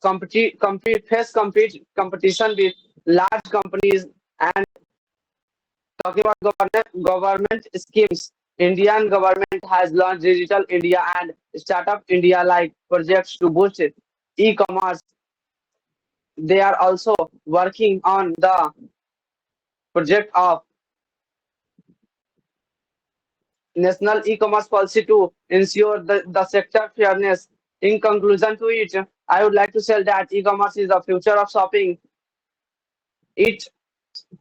competition with large companies. And talking about government schemes, Indian government has launched Digital India and Startup India like projects to boost e-commerce. They are also working on the project of national e-commerce policy to ensure the sector fairness. In conclusion to it, I would like to say that e-commerce is the future of shopping. It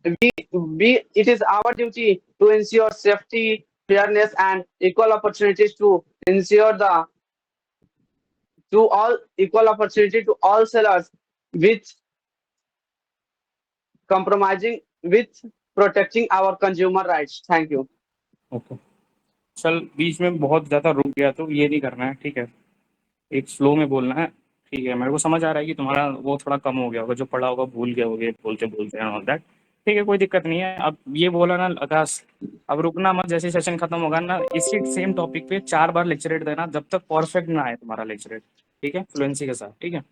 it is our duty to ensure safety, fairness, and equal opportunities to ensure the to all equal opportunity to all sellers with compromising with protecting our consumer rights. Thank you. Okay, चल बीच में बहुत ज़्यादा रुक गया तो ये नहीं करना है, ठीक है, एक फ्लो में बोलना है, ठीक है। मेरे को समझ आ रहा है कि तुम्हारा वो थोड़ा कम हो गया होगा, जो पढ़ा होगा भूल गया होगे बोलते बोलते एंड ऑल दैट, ठीक है, कोई दिक्कत नहीं है। अब ये बोला ना आकाश, अब रुकना मत, जैसे सेशन खत्म होगा ना इसी सेम टॉपिक पे 4 बार लेक्चरेट देना जब तक परफेक्ट ना आए तुम्हारा लेक्चरेट, ठीक है, फ्लुएंसी के साथ, ठीक है।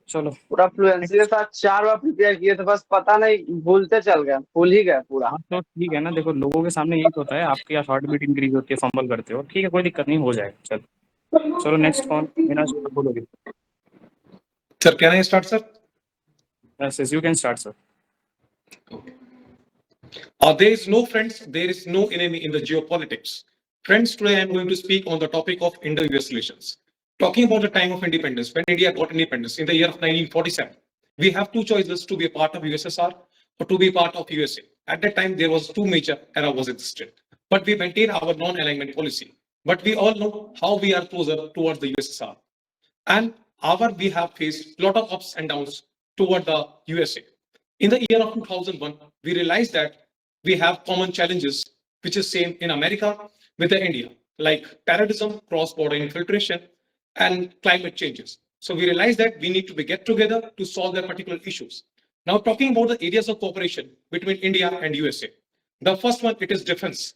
चलो पूरा फ्लुएंसी के साथ 4 बार प्रिपेयर किए थे, बस पता नहीं भूलते चल गए, भूल ही गए पूरा। हाँ तो ठीक है ना, देखो लोगों के सामने यही होता है, आपकी हार्ट बीट इंक्रीज होती है, फंबल करते हो, ठीक है, कोई दिक्कत नहीं, हो जाएगा। चलो नेक्स्ट कौन, मीनाज बोलोगे? Sir, can I start, sir? Yes, you can start, sir. There is no friends, there is no enemy in the geopolitics. Friends, today I am going to speak on the topic of Indo-US relations. Talking about the time of independence, when India got independence in the year of 1947, we have two choices: to be a part of USSR or to be a part of USA. At that time, there was two major eras was existed, but we maintain our non-alignment policy. But we all know how we are closer towards the USSR, and we have faced a lot of ups and downs toward the USA. In the year of 2001, we realized that we have common challenges, which is same in America with the India, like terrorism, cross-border infiltration, and climate changes. So we realized that we need to get together to solve their particular issues. Now, talking about the areas of cooperation between India and USA. The first one, it is defense.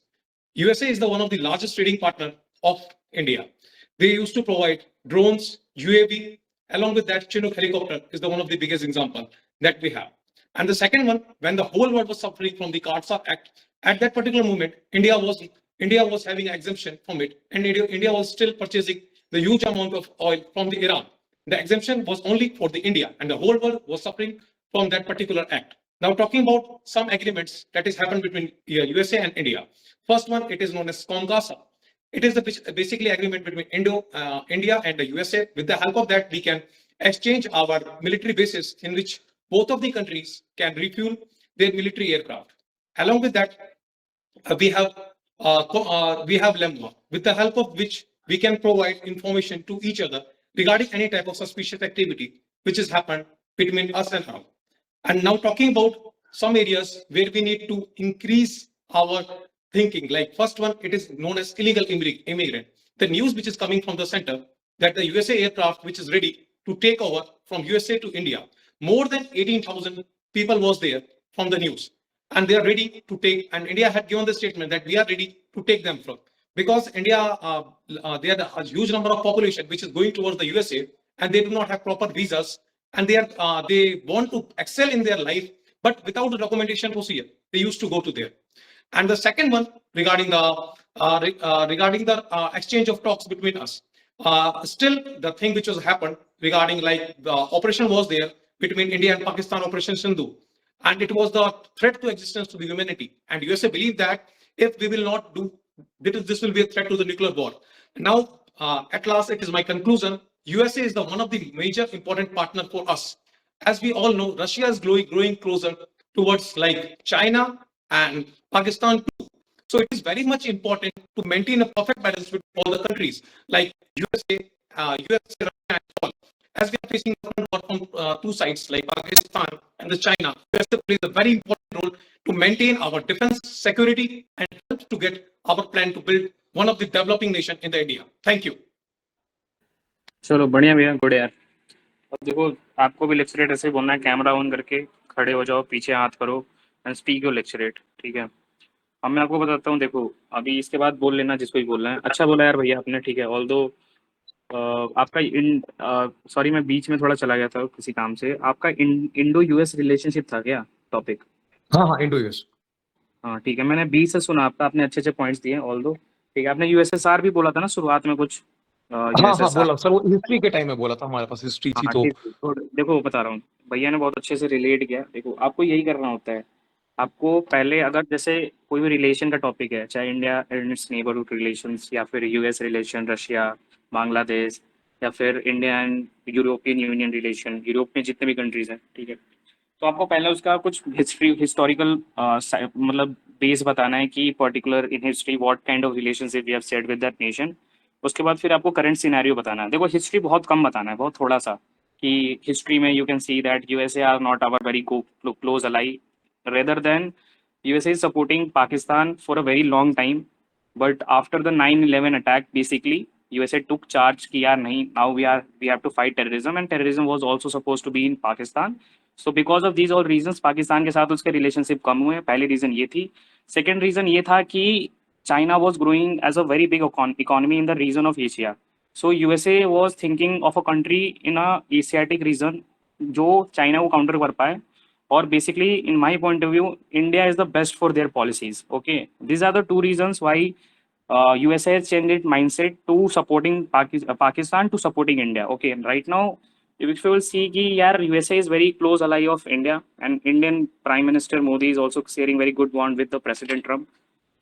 USA is one of the largest trading partner of India. They used to provide drones, UAV, along with that Chinook helicopter is one of the biggest example that we have. And the second one, when the whole world was suffering from the Karza Act, at that particular moment, India was having an exemption from it, and India was still purchasing the huge amount of oil from the Iran. The exemption was only for the India, and the whole world was suffering from that particular act. Now, talking about some agreements that has happened between USA and India. First one, it is known as CONGASA. It is basically agreement between India and the USA. With the help of that, we can exchange our military bases in which both of the countries can refuel their military aircraft. Along with that, we have LEMWA, with the help of which we can provide information to each other regarding any type of suspicious activity which has happened between us and them. And now talking about some areas where we need to increase our thinking. Like first one, it is known as illegal immigrant. The news which is coming from the center that the USA aircraft which is ready to take over from USA to India, more than 18,000 people was there from the news, and they are ready to take. And India had given the statement that we are ready to take them from, because India they have a huge number of population which is going towards the USA, and they do not have proper visas, and they want to excel in their life, but without the documentation procedure, they used to go to there. And the second one regarding the exchange of talks between us. Still, the thing which was happened regarding like the operation was there between India and Pakistan, Operation Sindhu, and it was the threat to existence to the humanity. And USA believed that if we will not do this, will be a threat to the nuclear war. Now, at last, it is my conclusion. USA is one of the major important partner for us. As we all know, Russia is growing closer towards like China and Pakistan too. So it is very much important to maintain a perfect balance with all the countries like USA, Russia, and all. As we are facing war from two sides like Pakistan and the China, USA plays a very important role to maintain our defense, security, and help to get our plan to build one of the developing nation in the India. Thank you. चलो बढ़िया भैया, good यार। अब देखो आपको भी lecturette ऐसे बोलना है, कैमरा ऑन करके खड़े हो जाओ, पीछे हाथ करो एंड स्पीक योर लेक्चरेट, ठीक है। अब मैं आपको बताता हूँ, देखो अभी इसके बाद बोल लेना जिसको भी बोलना है। अच्छा बोला यार भैया आपने, ठीक है। ऑल्दो आपका सॉरी मैं बीच में थोड़ा चला गया था किसी काम से। आपका इंडो यूएस रिलेशनशिप था क्या टॉपिक? हाँ हाँ, इंडो यूएस। हाँ ठीक है, मैंने बीच से सुना आपका, आपने अच्छे अच्छे पॉइंट्स दिए ऑल दो। ठीक है, आपने यूएसएसआर भी बोला था ना शुरुआत में कुछ, हाँ हाँ, यूएसएसआर। बोला सर, वो हिस्ट्री के टाइम में बोला था, हमारे पास हिस्ट्री थी हाँ तो। ठीक है, तो देखो बता रहा हूँ, भैया ने बहुत अच्छे से रिलेट किया। देखो आपको यही करना होता है, आपको पहले अगर जैसे कोई भी रिलेशन का टॉपिक है, चाहे India and it's neighbourhood relations, या फिर यूएस रिलेशन, रशिया, बांग्लादेश, या फिर India and European union relation, Europe में जितने भी कंट्रीज हैं, ठीक है, तो आपको पहले उसका कुछ हिस्टोरिकल मतलब बेस बताना है कि particular in history what kind of relationship we have said with that nation. उसके बाद फिर आपको करंट सिनेरियो बताना है। देखो हिस्ट्री बहुत कम बताना है, बहुत थोड़ा सा, कि हिस्ट्री में you can see that USA are not our very close ally, rather than USA is supporting Pakistan for a very long time, but after the 9/11 attack basically USA took charge कि यार नहीं, now we have to fight terrorism, and terrorism was also suppose to be in Pakistan. So because of these all reasons Pakistan के साथ उसके relationship कम हुए। पहली reason ये थी। सेकेंड रीजन ये था कि China was growing as a very big economy in the region of Asia. So USA was thinking of a country in a Asiatic region जो चाइना को काउंटर कर पाए। और basically in my point of view India is the best for their policies. Okay, these are the two reasons why USA has changed its mindset to supporting Pakistan to supporting India. Okay, and right now if you will see कि यार USA is very close ally of India, and Indian Prime Minister Modi is also sharing very good bond with the President Trump.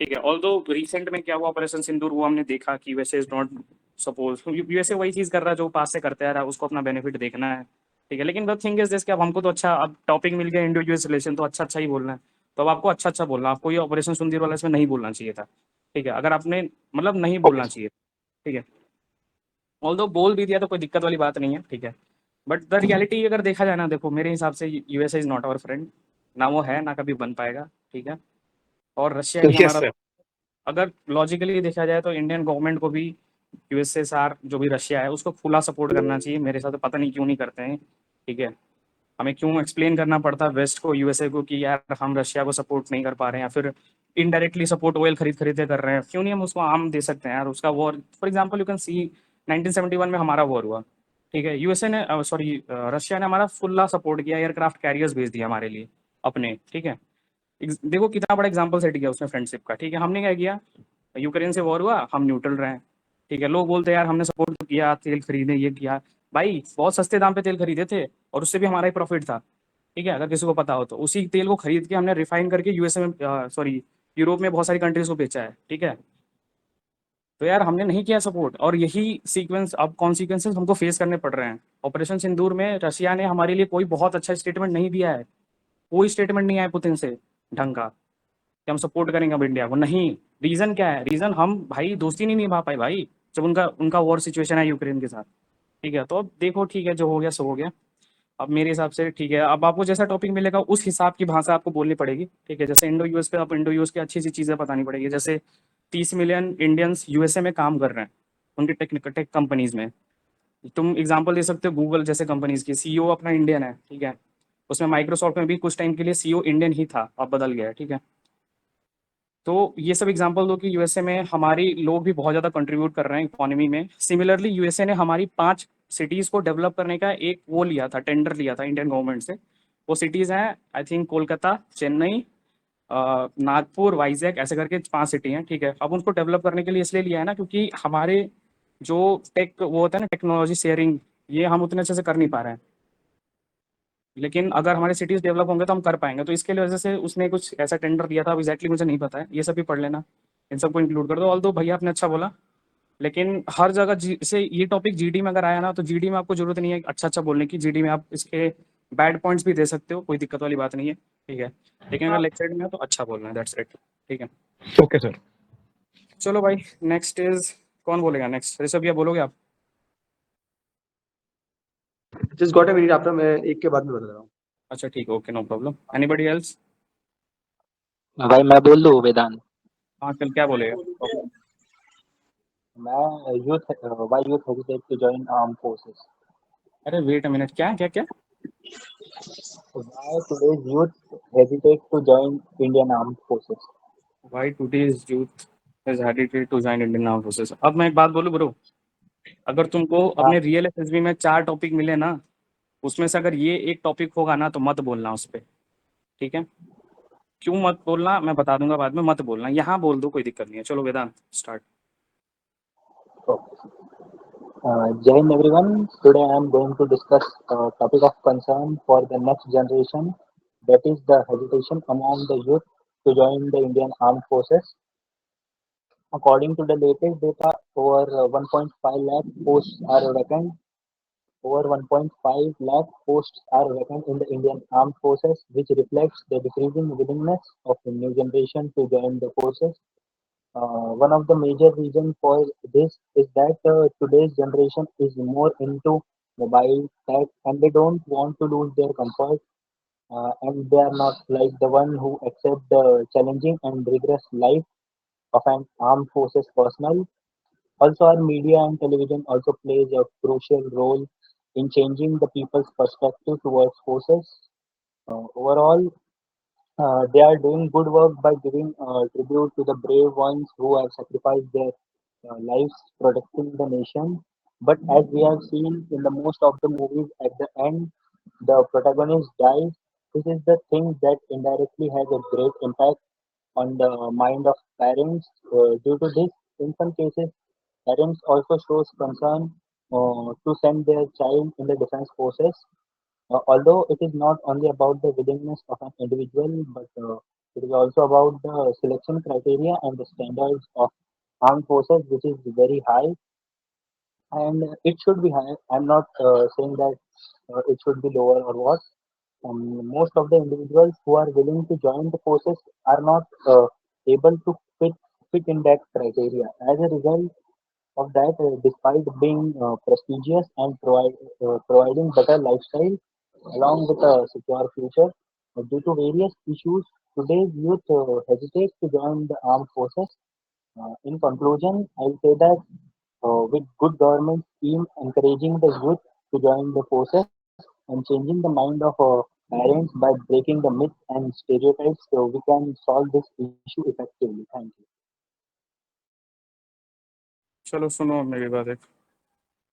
ठीक है, although recent में क्या हुआ operation सिंदूर, वो हमने देखा कि USA is not suppose, USA वही चीज कर रहा है जो पास से करते आ रहा है, उसको अपना बेनिफिट देखना है। ठीक है, लेकिन द थिंग इज दिस कि अब हमको तो अच्छा, अब टॉपिक मिल गया इंडो यूएस रिलेशन, तो अच्छा अच्छा ही बोलना है। तो अब आपको अच्छा अच्छा बोलना, आपको ये ऑपरेशन सिंदूर वाला इसमें नहीं बोलना चाहिए था। ठीक है, अगर आपने मतलब नहीं ओके बोलना चाहिए। ठीक है, ऑल्दो बोल भी दिया तो कोई दिक्कत वाली बात नहीं है। ठीक है, बट द रियलिटी अगर देखा जाए ना, देखो मेरे हिसाब से USA is not our friend, ना वो है ना कभी बन पाएगा। ठीक है, और रशिया भी यस हमारा, सर। अगर लॉजिकली देखा जाए तो इंडियन गवर्नमेंट को भी यूएसएसआर जो भी रशिया है उसको खुला सपोर्ट करना चाहिए मेरे हिसाब से। पता नहीं क्यों नहीं करते हैं। ठीक है, हमें क्यों एक्सप्लेन करना पड़ता है वेस्ट को, यूएसए को, कि यार हम रशिया को सपोर्ट नहीं कर पा रहे हैं, या फिर इनडायरेक्टली सपोर्ट ऑयल खरीद के कर रहे हैं, क्यों नहीं हम उसको आर्म दे सकते हैं यार। उसका war for example you can सी 1971 में हमारा वॉर हुआ। ठीक है, यूएसए ने सॉरी रशिया ने हमारा फुल्ला सपोर्ट किया, एयरक्राफ्ट कैरियर्स भेज दिया हमारे लिए अपने। ठीक है, देखो कितना बड़ा एग्जाम्पल सेट किया उसने फ्रेंडशिप का। ठीक है, हमने क्या किया, यूक्रेन से वॉर हुआ, हम न्यूट्रल रहे। ठीक है, लोग बोलते हैं यार हमने सपोर्ट तो किया, तेल खरीदे, ये किया। भाई बहुत सस्ते दाम पे तेल खरीदे थे, और उससे भी हमारा ही प्रॉफिट था। ठीक है, अगर किसी को पता हो तो उसी तेल को खरीद के हमने रिफाइन करके यूएसए में सॉरी यूरोप में बहुत सारी कंट्रीज को बेचा है। ठीक है, तो यार हमने नहीं किया सपोर्ट, और यही सीक्वेंस अब कॉन्सिक्वेंसेस हमको फेस करने पड़ रहे हैं। ऑपरेशन सिंदूर में रशिया ने हमारे लिए कोई बहुत अच्छा स्टेटमेंट नहीं दिया है, कोई स्टेटमेंट नहीं आया पुतिन से ढंग का कि हम सपोर्ट करेंगे अब इंडिया को। नहीं, रीजन क्या है, रीजन हम भाई दोस्ती नहीं निभा पाए भाई, जब उनका उनका वॉर सिचुएशन है यूक्रेन के साथ। ठीक है, तो अब देखो ठीक है, जो हो गया सो हो गया। अब मेरे हिसाब से ठीक है, अब आपको जैसा टॉपिक मिलेगा उस हिसाब की भाषा आपको बोलनी पड़ेगी। ठीक है, जैसे इंडो यूएस पे, आप इंडो यूएस की अच्छी सी चीज़ें बतानी पड़ेगी। जैसे 30 मिलियन इंडियंस यूएसए में काम कर रहे हैं उनकी टेक कंपनीज में। तुम एग्जांपल दे सकते हो गूगल जैसे कंपनीज की सीईओ अपना इंडियन है। ठीक है, उसमें माइक्रोसॉफ्ट में भी कुछ टाइम के लिए सीईओ इंडियन ही था, अब बदल गया है। ठीक है, तो ये सब एग्जांपल दो कि यूएसए में हमारी लोग भी बहुत ज़्यादा कंट्रीब्यूट कर रहे हैं इकोनॉमी में। सिमिलरली यूएसए ने हमारी 5 सिटीज़ को डेवलप करने का एक वो लिया था, टेंडर लिया था इंडियन गवर्नमेंट से। वो सिटीज़ हैं आई थिंक कोलकाता, चेन्नई, नागपुर, वाइजैक, ऐसे करके 5 सिटी हैं। ठीक है, अब उनको डेवलप करने के लिए इसलिए लिया है ना, क्योंकि हमारे जो टेक वो होता है ना, टेक्नोलॉजी शेयरिंग, ये हम उतने अच्छे से कर नहीं पा रहे हैं। लेकिन अगर हमारे सिटीज डेवलप होंगे तो हम कर पाएंगे, तो इसके लिए वजह से उसने कुछ ऐसा टेंडर दिया था। अब एग्जैक्टली मुझे नहीं पता है, ये सब भी पढ़ लेना, इन सबको इंक्लूड कर दो। ऑल दो भैया आपने अच्छा बोला, लेकिन हर जगह से ये टॉपिक जीडी में अगर आया ना, तो जीडी में आपको जरूरत नहीं है अच्छा अच्छा बोलने की, जीडी में आप इसके बैड पॉइंट्स भी दे सकते हो, कोई दिक्कत वाली बात नहीं है। ठीक है, लेकिन अगर लेक्चर में है तो अच्छा बोलना है, दैट्स इट। ठीक है, ओके सर। चलो भाई, नेक्स्ट इज, कौन बोलेगा नेक्स्ट? ऋषभ भैया बोलोगे आप? Just got a minute after मैं एक के बाद में बता रहा हूँ। अच्छा ठीक है, okay, no problem. Anybody else? भाई मैं बोल दूं वेदांत? हाँ, कल क्या बोलेगा? मैं youth, why youth hesitate to join arm forces? अरे वेट अ मिनट, क्या क्या क्या? Why today's youth hesitate to join Indian arm forces? Why today's youth is hesitant to join Indian Armed Forces? अब मैं एक बात बोलूं ब्रो, अगर तुमको अपने रियल एसएसबी में 4 टॉपिक मिले ना, उसमें से अगर ये एक टॉपिक होगा ना तो मत बोलना उस पे, ठीक है? क्यों मत बोलना मैं बता दूंगा बाद में, मत बोलना, यहाँ बोल दो, कोई दिक्कत नहीं है। चलो वेदांत start. Jai Hind everyone. Today I am going to discuss a topic of concern for the next generation, that is the hesitation among the youth to join the Indian Armed Forces. According to the latest data, over 1.5 lakh posts are vacant. Over 1.5 lakh posts are vacant in the Indian Armed Forces, which reflects the decreasing willingness of the new generation to join the forces. One of the major reasons for this is that today's generation is more into mobile tech and they don't want to lose their comfort, and they are not like the one who accept the challenging and rigorous life of an armed forces personnel. Also, our media and television also plays a crucial role in changing the people's perspective towards forces. Overall, they are doing good work by giving tribute to the brave ones who have sacrificed their lives protecting the nation. But as we have seen in the most of the movies, at the end, the protagonist dies. This is the thing that indirectly has a great impact on the mind of parents. Due to this, in some cases, parents also shows concern to send their child in the defense forces, although it is not only about the willingness of an individual, but it is also about the selection criteria and the standards of armed forces, which is very high, and it should be high. I'm not saying that it should be lower or what. Most of the individuals who are willing to join the forces are not able to fit in that criteria. As a result of that, despite being prestigious and providing better lifestyle along with a secure future, due to various issues, today's youth hesitate to join the armed forces. In conclusion, I will say that with good government scheme encouraging the youth to join the forces and changing the mind of parents by breaking the myths and stereotypes, so we can solve this issue effectively. Thank you. चलो सुनो मेरी बात एक।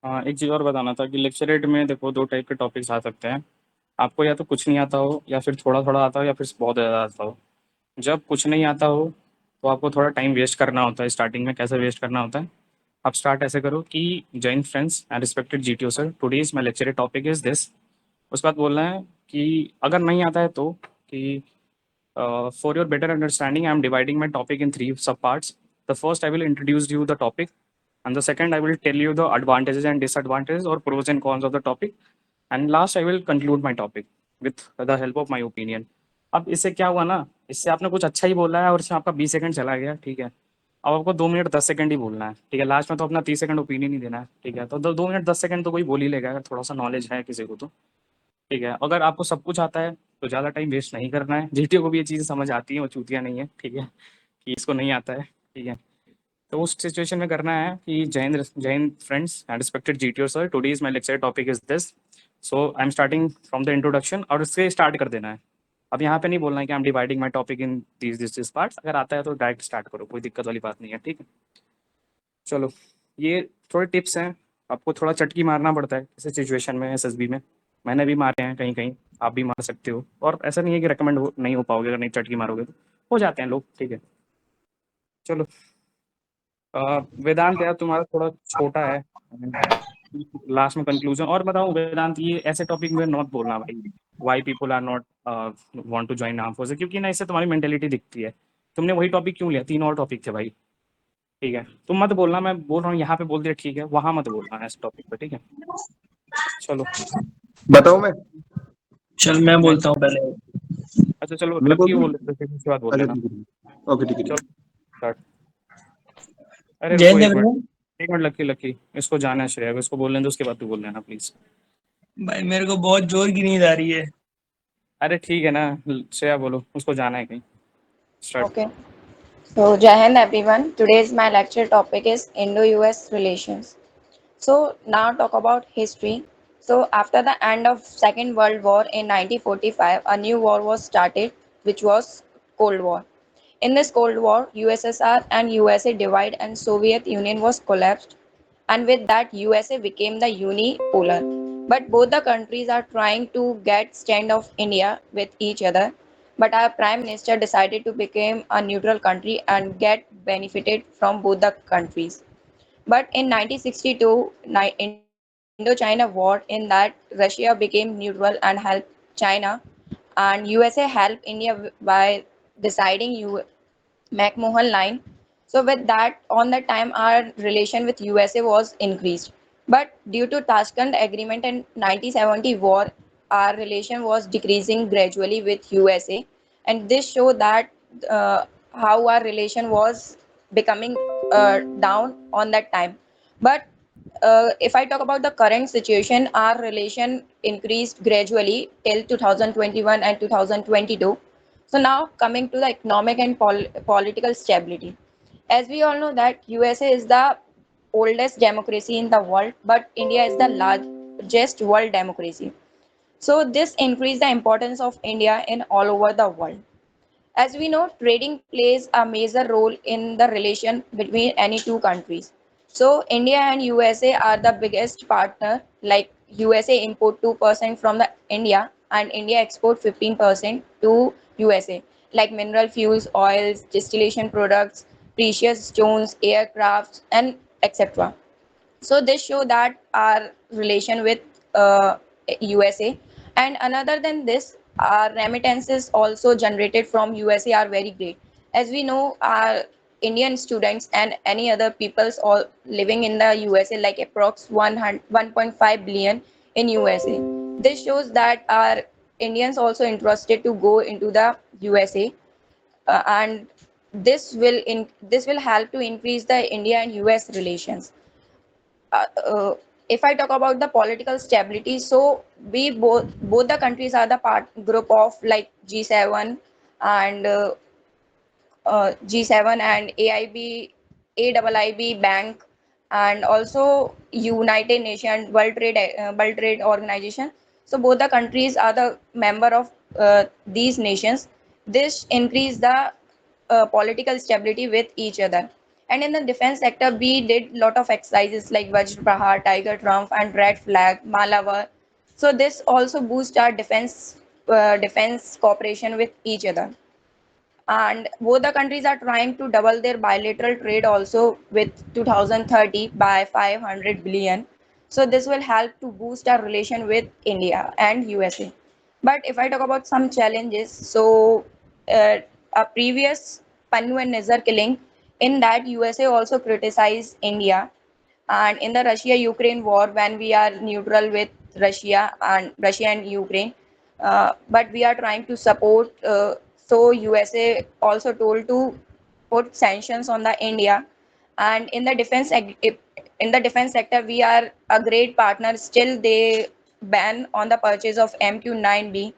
हाँ, एक चीज़ और बताना था कि लेक्चरेट में देखो 2 टाइप के टॉपिक्स आ सकते हैं। आपको या तो कुछ नहीं आता हो या फिर थोड़ा-थोड़ा आता हो या फिर बहुत ज़्यादा आता हो। जब कुछ नहीं आता हो तो आपको थोड़ा टाइम वेस्ट करना होता है स्टार्टिंग में। कैसे वेस्ट करना होता है? आप स्टार्ट ऐसे करो कि जय Hind friends and respected GTO sir, today's my lecture topic is this. उसके बाद बोलना है कि अगर नहीं आता है तो कि for your better understanding, I am dividing my topic in 3 subparts. The first, I will introduce you the topic, and the second, I will tell you the advantages and disadvantages or pros and cons of the topic, and last, I will conclude my topic with the help of my opinion. अब इससे क्या हुआ ना, इससे आपने कुछ अच्छा ही बोला है और इसमें आपका 20 सेकंड चला गया, ठीक है? अब आपको 2 मिनट 10 सेकंड ही बोलना है, ठीक है? लास्ट में तो अपना 30 सेकंड ओपिनियन ही देना है, ठीक है? तो 2 मिनट 10 सेकंड तो कोई बोल ही लेगा अगर थोड़ा सा नॉलेज है किसी को तो, ठीक है? अगर आपको सब कुछ आता है तो ज़्यादा टाइम वेस्ट नहीं करना है। जीटीओ को भी ये चीज़ें समझ आती हैं, वो चूतिया नहीं है, ठीक है? कि इसको नहीं आता है, ठीक है? तो उस सिचुएशन में करना है कि जय Hind friends and respected GTO sir, today is my lecture topic is this. So I am starting from the introduction और उससे स्टार्ट कर देना है। अब यहाँ पे नहीं बोलना है कि I am dividing my topic in this parts. अगर आता है तो डायरेक्ट स्टार्ट करो, कोई दिक्कत वाली बात नहीं है, ठीक है? चलो, ये थोड़े टिप्स हैं, आपको थोड़ा चटकी मारना पड़ता है किसी सिचुएशन में एसएसबी में। मैंने भी मारे हैं कहीं-कहीं, आप भी मार सकते हो और ऐसा नहीं है कि रिकमेंड नहीं हो पाओगे अगर नहीं चटकी मारोगे तो। हो जाते हैं लोग, ठीक है? चलो, वेदांत यार तुम्हारा थोड़ा छोटा है, लास्ट में कंक्लूजन और बताओ वेदांत, ये ऐसे टॉपिक में नॉट बोलना भाई, why people are not want to join arm forces, क्योंकि ना इससे तुम्हारी मेंटेलिटी दिखती है। तुमने वही टॉपिक क्यों लिया? 3 और टॉपिक थे भाई, ठीक है? तुम मत बोलना, मैं बोल रहा हूँ यहाँ पे बोल दिया, ठीक है? वहाँ मत बोलना इस टॉपिक पे, ठीक है? चलो, बताओ मैं। चल मैं बोलता हूँ पहले। अच्छा चलो, मैं लक्की बोल बोल लेते फिर उसके बाद बोल अच्छा लेना। ठीक है ओके ठीक है चलो स्टार्ट। अरे जय रुको हिंद एक मिनट, everyone। एक मिनट लक्की, लक्की इसको जाना है श्रेया को, इसको बोल लें तो उसके बाद तू बोल लेना प्लीज। भाई मेरे को बहुत जोर की नींद आ रही है। अरे ठीक है ना, श्रेया बोलो, उसको जाना है कहीं। Start. Okay. So, Jai Hind everyone. Today's my lecture topic is Indo-US relations. So, now talk about history. So, after the end of Second World War in 1945, a new war was started, which was Cold War. In this Cold War, USSR and USA divide and Soviet Union was collapsed and with that USA became the unipolar. But both the countries are trying to get stand of India with each other. But our prime minister decided to become a neutral country and get benefited from both the countries. But in 1962 Indo-China war, in that Russia became neutral and helped China, and USA helped India by deciding McMahon line. So with that, on that time, our relation with USA was increased. But due to Tashkent Agreement and 1970 war, our relation was decreasing gradually with USA, and this show that how our relation was becoming down on that time. But if I talk about the current situation, our relation increased gradually till 2021 and 2022. So now coming to the economic and political stability. As we all know that USA is the oldest democracy in the world, but India is the largest world democracy. So this increased the importance of India in all over the world. As we know, trading plays a major role in the relation between any two countries. So India and USA are the biggest partner. Like USA import 2% from the India, and India export 15% to USA. Like mineral fuels, oils, distillation products, precious stones, aircrafts, and etc. So this show that our relation with USA. And another than this, our remittances also generated from USA are very great. As we know, our Indian students and any other peoples all living in the USA, like approx 1.5 billion in USA. This shows that our Indians also interested to go into the USA, and this will help to increase the India and US relations. uh, uh, if I talk about the political stability, so we both the countries are the part group of like G7 and G7 and AIIB Bank, and also United Nations World Trade Organization. So both the countries are the member of these nations. This increase the political stability with each other. And in the defense sector, we did lot of exercises like Vajra Prahar, Tiger Trump, and Red Flag, Malabar. So this also boosts our defense cooperation with each other. And both the countries are trying to double their bilateral trade also with 2030 by 500 billion. So this will help to boost our relation with India and USA. But if I talk about some challenges, so a previous Panu and Nizar killing, in that USA also criticized India. And in the Russia Ukraine war, when we are neutral with Russia and Ukraine, but we are trying to support, so USA also told to put sanctions on the India. And in the defense sector, we are a great partner. Still they ban on the purchase of MQ-9B,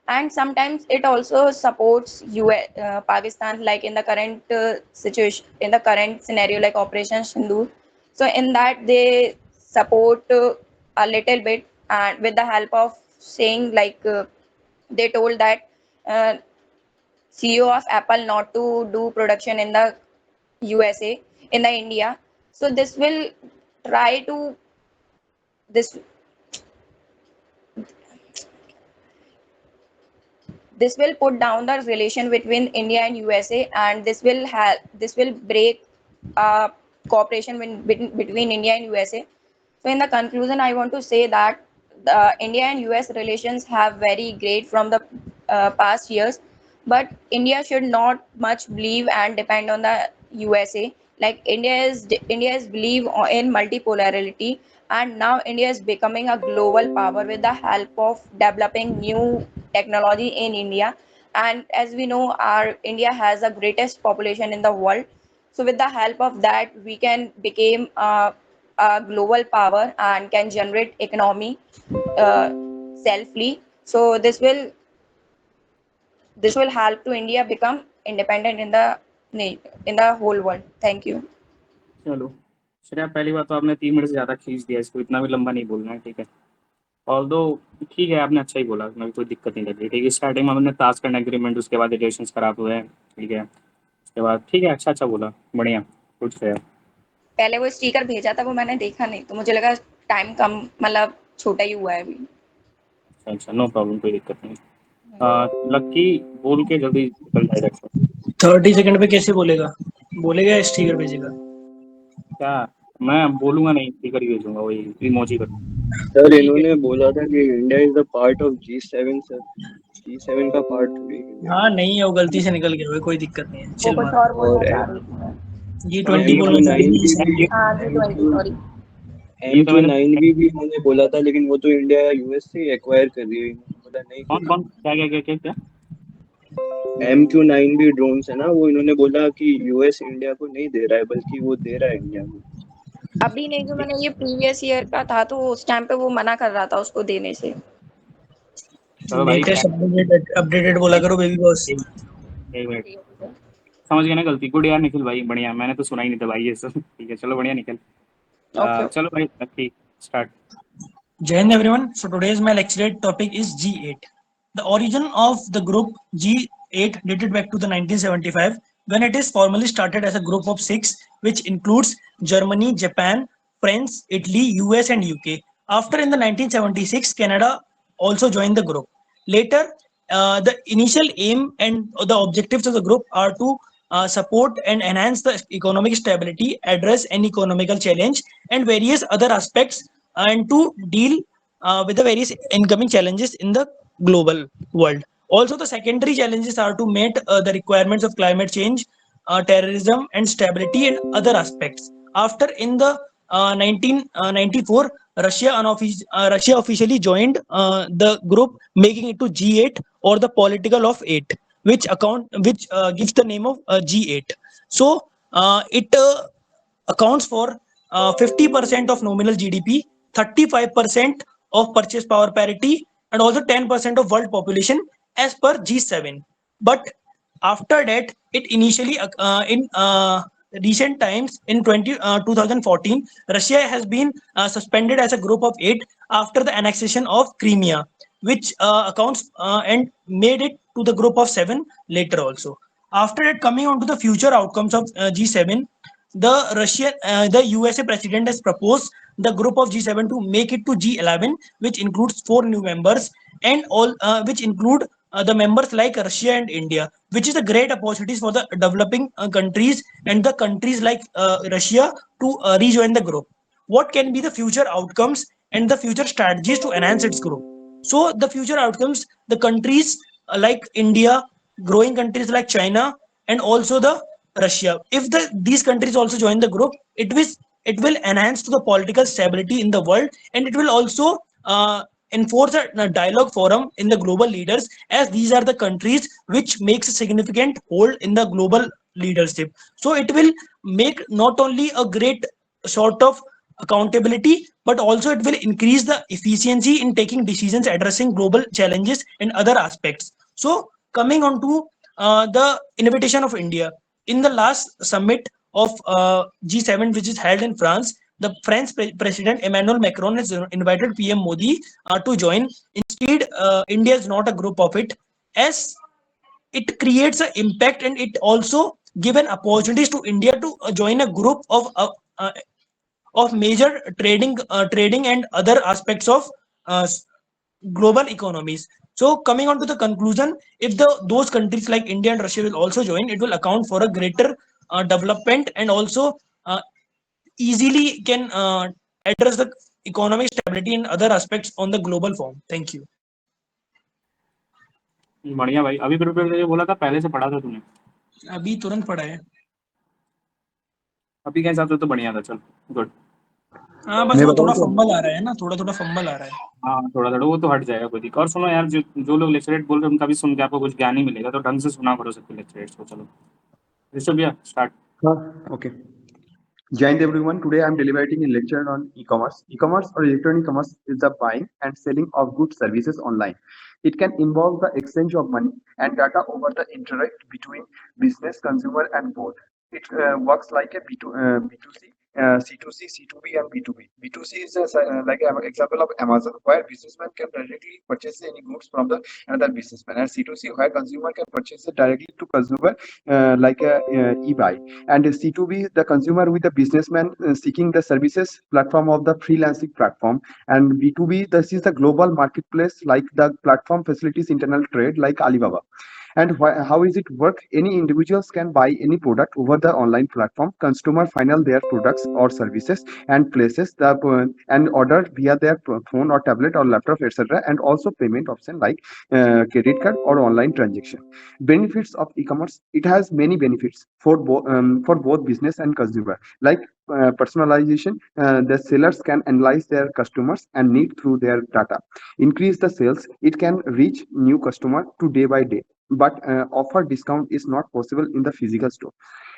and sometimes it also supports Pakistan, like in the current situation, in the current scenario, like Operation Sindoor. So in that they support a little bit, and with the help of saying like they told that uh, CEO of Apple not to do production in the USA, in the India. So this will try to this this will put down the relation between India and USA, and this will break cooperation between India and USA. So in the conclusion, I want to say that the India and US relations have very great from the past years, but India should not much believe and depend on the USA. Like India is believe in multipolarity, and now India is becoming a global power with the help of developing new technology in India. And as we know, our India has the greatest population in the world. So with the help of that, we can become a global power and can generate economy uh, selfly. So this will help to India become independent in in the whole world. Thank you. चलो श्रेया, पहली बात तो आपने 3 minute से ज़्यादा खींच दिया, इसको इतना भी लंबा नहीं बोलना है, ठीक है। ऑल्दो ठीक है, आपने अच्छा ही बोला, मैं कोई दिक्कत नहीं लगी, ठीक है। स्टार्टिंग में हमने ताशकंद एग्रीमेंट, उसके बाद रिलेशंस खराब हुए हैं, ठीक है। उसके बाद ठीक है, अच्छा बोला, बढ़िया, कुछ है। पहले वो स्टिकर भेजा था, वो मैंने देखा नहीं, तो मुझे लगा टाइम कम, मतलब छोटा ही हुआ है अभी। अच्छा, नो प्रॉब्लम, कोई दिक्कत नहीं। लक्की बोल के जल्दी निकल जाएगा इससे। 30 सेकंड पे कैसे बोलेगा? बोलेगा या स्टिकर भेजेगा? क्या मैं बोलूंगा? नहीं, स्पीकर ही भेजूंगा, वही इमोजी कर। सर ठीक है। इन्होंने बोला था कि India is the part of G7 sir. G7 का पार्ट थोड़ी है इंडिया। हाँ नहीं है, वो गलती से निकल गया, कोई दिक्कत नहीं है, वो चिल कुछ मार। और बोलना और चाह रही थी मैं। ये चलो 20 ठीक है बोलना भाई। चाह रही थी MQ9 इसलिए। भी हाँ जी, 20, सॉरी। ये तो मैंने MQ9 भी इन्होंने बोला था, लेकिन वो तो इंडिया या यूएस से एक्वायर कर रही है। इन्होंने बोला नहीं कौन कि कौन क्या क्या क्या क्या क्या MQ9 भी ड्रोन्स है ना, वो इन्होंने बोला कि यूएस इंडिया को नहीं दे रहा है, बल्कि वो दे रहा है इंडिया को। अभी नहीं, जो मैंने ये प्रीवियस ईयर का था, तो उस टाइम पे वो मना कर रहा था उसको देने से। चलो भाई, लेटेस्ट अपडेटेड बोला करो बेबी बॉस। एक मिनट, समझ गया ना गलती। गुड यार निखिल भाई, बढ़िया, मैंने तो सुना ही नहीं था भाई ये सब। ठीक है, चलो बढ़िया निखिल। ओके। चलो भाई लक्की start. Jai Hind everyone. So today's my lecture topic is G8. The origin of the group G8 dated back to the 1975 when it is formally started as a group of six, which includes Germany, Japan, France, Italy, US, and UK. After in the 1976, Canada also joined the group. Later, the initial aim and the objectives of the group are to support and enhance the economic stability, address any economical challenge, and various other aspects, and to deal with the various incoming challenges in the global world. Also, the secondary challenges are to meet the requirements of climate change, terrorism, and stability, and other aspects. After in the 1994, Russia officially joined the group, making it to G8 or the political of eight, which gives the name of G8. So it accounts for 50% of nominal GDP, 35% of purchase power parity, and also 10% of world population as per G7. But after that, it initially in recent times in 2014, Russia has been suspended as a group of eight after the annexation of Crimea, which accounts and made it to the group of seven later also. After that, coming on to the future outcomes of G7, the USA president has proposed the group of G7 to make it to G11, which includes four new members, and all which include the members like Russia and India, which is a great opportunities for the developing countries and the countries like Russia to rejoin the group. What can be the future outcomes and the future strategies to enhance its group? So the future outcomes, the countries like India, growing countries like China, and also the Russia. If these countries also join the group, it will enhance to the political stability in the world, and it will also enforce a dialogue forum in the global leaders, as these are the countries which makes a significant hold in the global leadership. So it will make not only a great sort of accountability, but also it will increase the efficiency in taking decisions addressing global challenges and other aspects. So coming on to the invitation of India, in the last summit of G7, which is held in France, the French President Emmanuel Macron has invited PM Modi to join. Instead, India is not a group of it, as it creates an impact, and it also given opportunities to India to join a group of major trading and other aspects of uh, global economies. So coming on to the conclusion, if those countries like India and Russia will also join, it will account for a greater development, and also uh, easily can address the economic stability and other aspects on the global form. Thank you. बढ़िया भाई, अभी prepare बोला था, पहले से पढ़ा था तूने? अभी तुरंत पढ़ा है। अभी के हिसाब से तो बढ़िया था, चल गुड। हाँ बस मैं वो बताऊं थोड़ा क्या? फंबल आ रहा है ना, थोड़ा फंबल आ रहा है। हाँ थोड़ा थोड़ा वो तो हट जाएगा, कोई दिक्कत। और सुनो यार, जो लोग लेक्चरेट बोल रहे हैं उनका भी सुन के आपको कुछ ज्ञान ही मिलेगा, तो ढंग से सुना करो सबके लेक्चरेट्स को। चलो ऋषभ भैया start. Okay. Jai Hind everyone. Today I am deliberating a lecture on e-commerce. E-commerce or electronic commerce is the buying and selling of goods services online. It can involve the exchange of money and data over the internet between business, consumer, and both. It works like a B2C C2C, C2B, and B2B. B2C is like an example of Amazon, where businessman can directly purchase any goods from the another businessman, and C2C, where consumer can purchase it directly to consumer, like a e-buy. And C2B, the consumer with the businessman seeking the services platform of the freelancing platform. And B2B, this is the global marketplace, like the platform facilities internal trade like Alibaba. And how is it work? Any individuals can buy any product over the online platform. Consumer final their products or services and places the and order via their phone or tablet or laptop, etc. And also payment option like credit card or online transaction. Benefits of e-commerce: it has many benefits for both business and consumer, like personalization. The sellers can analyze their customers and need through their data. Increase the sales: it can reach new customer to day by day, but offer discount is not possible in the physical store.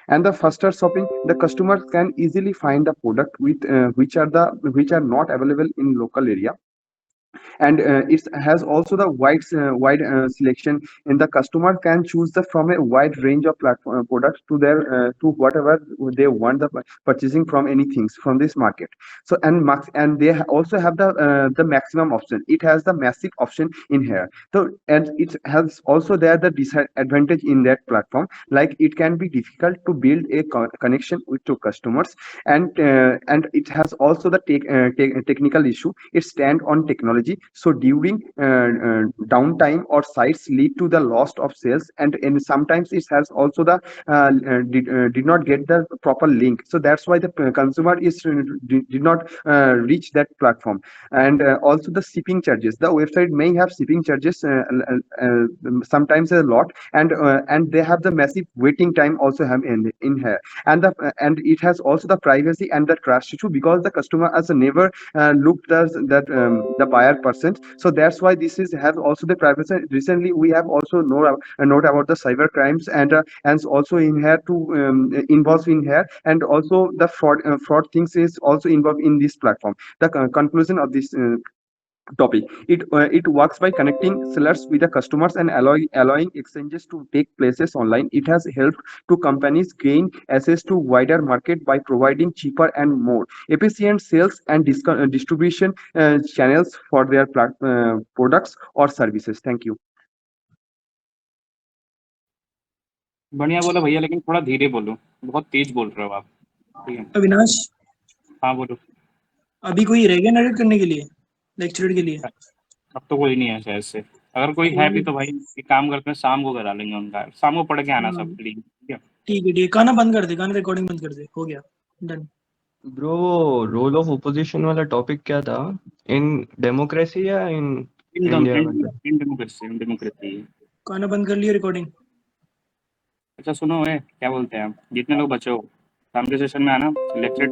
And the faster shopping: the customers can easily find the product with which are not available in local area. And it has also the wide selection, and the customer can choose from a wide range of platform products to their to whatever they want the purchasing from any things from this market. So and they also have the maximum option. It has the massive option in here. So and it has also there the disadvantage in that platform, like it can be difficult to build a connection with two customers. And it has also the technical issue. It stand on technology, so during downtime or sites lead to the loss of sales. And sometimes it has also the did not get the proper link, so that's why the consumer is did not reach that platform. And also the shipping charges: the website may have shipping charges, sometimes a lot. And they have the massive waiting time also have in here. And it has also the privacy and the trust issue, because the customer has never looked as that the buyer person. So that's why this is has also the privacy. Recently we have also note about the cyber crimes, and also in here to involved in here. And also the fraud things is also involved in this platform. The conclusion of this topic: it works by connecting sellers with the customers and allowing exchanges to take places online. It has helped to companies gain access to wider market by providing cheaper and more efficient sales and distribution channels for their products or services. Thank you. बढ़िया बोलो भैया, लेकिन थोड़ा धीरे बोलो, बहुत तेज बोल रहे हो आप। ठीक है, अविनाश, हाँ बोलो। अभी कोई रह गया नरेट करने के लिए, लेक्चर के लिए? अब तो कोई नहीं है शायद से। अगर कोई है भी तो भाई एक काम करते हैं, शाम को करा लेंगे उनका, शाम को पढ़ के आना सब। ठीक है, ठीक है, गाना बंद कर दे, गाना रिकॉर्डिंग बंद कर दे, हो गया, done. Bro, role of opposition वाला टॉपिक क्या था? इन डेमोक्रेसी या इन इंडिया? In democracy. गाना बंद कर लिया, रिकॉर्डिंग। अच्छा सुनो, क्या बोलते हैं आप, जितने लोग बचे हो शाम के सेशन में आना, लेक्चर